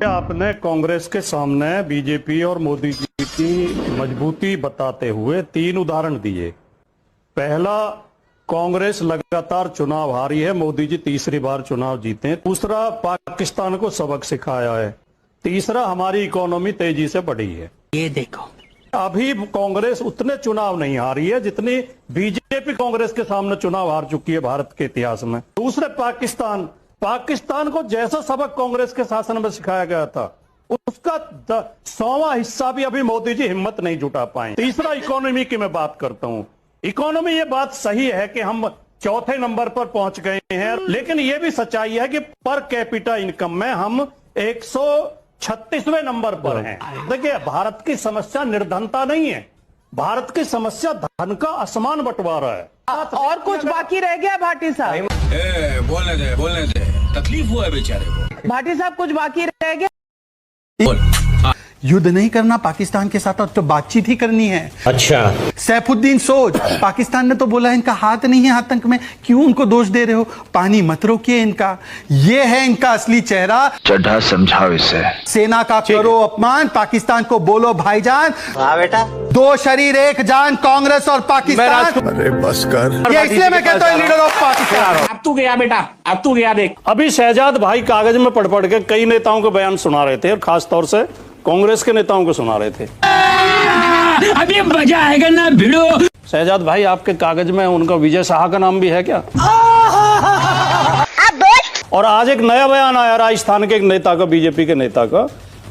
आपने कांग्रेस के सामने बीजेपी और मोदी जी की मजबूती बताते हुए 3 उदाहरण दिए। पहला, कांग्रेस लगातार चुनाव हारी है, मोदी जी तीसरी बार चुनाव जीते। दूसरा, पाकिस्तान को सबक सिखाया है। तीसरा, हमारी इकोनॉमी तेजी से बढ़ी है। ये देखो, अभी कांग्रेस उतने चुनाव नहीं हारी है जितनी बीजेपी कांग्रेस के सामने चुनाव हार चुकी है भारत के इतिहास में। दूसरे, पाकिस्तान को जैसा सबक कांग्रेस के शासन में सिखाया गया था उसका 100वां हिस्सा भी अभी मोदी जी हिम्मत नहीं जुटा पाए। तीसरा, इकोनॉमी की मैं बात करता हूं। इकोनॉमी, ये बात सही है कि हम चौथे नंबर पर पहुंच गए हैं, लेकिन यह भी सच्चाई है कि पर कैपिटा इनकम में हम 136वें नंबर पर हैं। देखिए, भारत की समस्या निर्धनता नहीं है, भारत की समस्या धन का असमान बंटवारा है। और कुछ बाकी रह गया भाटी साहब? बोलने दे, तकलीफ हुआ है बेचारे को। भाटी साहब, कुछ बाकी रह गया? युद्ध नहीं करना पाकिस्तान के साथ, तो बातचीत ही करनी है। अच्छा, सैफुद्दीन सोच, पाकिस्तान ने तो बोला इनका हाथ नहीं है आतंक में, क्यों उनको दोष दे रहे हो? पानी मत रोकिए इनका, ये है इनका असली चेहरा। चड्ढा समझाओ इसे। सेना का करो अपमान, पाकिस्तान को बोलो भाईजान। हाँ बेटा, 2 शरीर 1 जान, कांग्रेस और पाकिस्तान। अरे बस कर। ये इसलिए मैं कहता हूँ लीडर ऑफ पाकिस्तान। अब तू गया बेटा, अब तू गया। देख, अभी शहजाद भाई कागज में पढ़ के कई नेताओं के बयान सुना रहे थे और खासतौर से कांग्रेस के नेताओं को सुना रहे थे। अभी मजा आएगा ना भिड़ो। शहजाद भाई, आपके कागज में उनका विजय शाह का नाम भी है क्या? और आज एक नया बयान आया राजस्थान के एक नेता का, बीजेपी के नेता का।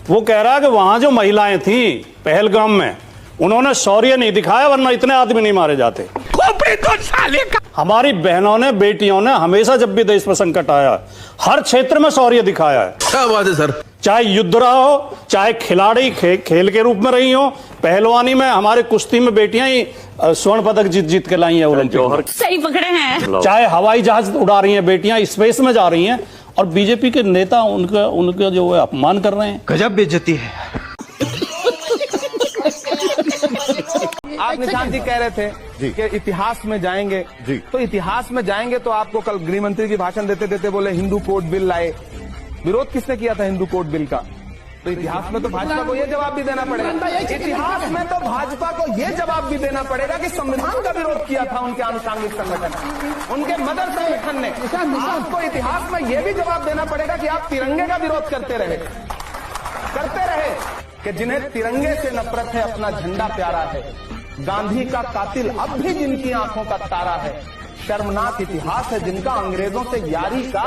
वो कह रहा है कि वहां जो महिलाएं थी पहलगाम में, उन्होंने शौर्य नहीं दिखाया, वरना इतने आदमी नहीं मारे जाते। तो साले का। हमारी बहनों ने, बेटियों ने हमेशा जब भी देश में संकट आया, हर क्षेत्र में शौर्य दिखाया है। क्या बात है सर। चाहे युद्ध रहा हो, चाहे खिलाड़ी खेल के रूप में रही हो, पहलवानी में हमारे कुश्ती में बेटियां ही स्वर्ण पदक जीत के लाई हैं ओलंपिक। सही पकड़े हैं। चाहे हवाई जहाज उड़ा रही हैं बेटियां, स्पेस में जा रही हैं, और बीजेपी के नेता उनका जो है अपमान कर रहे हैं। गजब बेइज्जती है। आप निशांत जी कह रहे थे कि इतिहास में जाएंगे जी, तो इतिहास में जाएंगे तो आपको कल गृह मंत्री की भाषण देते देते बोले हिंदू कोड बिल लाए। विरोध किसने किया था हिंदू कोड बिल का? तो इतिहास में तो भाजपा को यह जवाब भी देना पड़ेगा। इतिहास में तो भाजपा को यह जवाब भी देना पड़ेगा कि संविधान का विरोध किया था उनके आनुषंगिक संगठन, उनके मदर संगठन ने। आपको इतिहास में यह भी जवाब देना पड़ेगा कि आप तिरंगे का विरोध करते रहे कि जिन्हें तिरंगे से नफरत है, अपना झंडा प्यारा है। गांधी का कातिल अब भी जिनकी आंखों का तारा है। शर्मनाक इतिहास है जिनका अंग्रेजों से यारी का,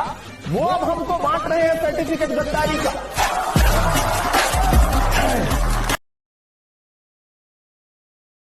वो अब हमको बांट रहे हैं सर्टिफिकेट गद्दारी का।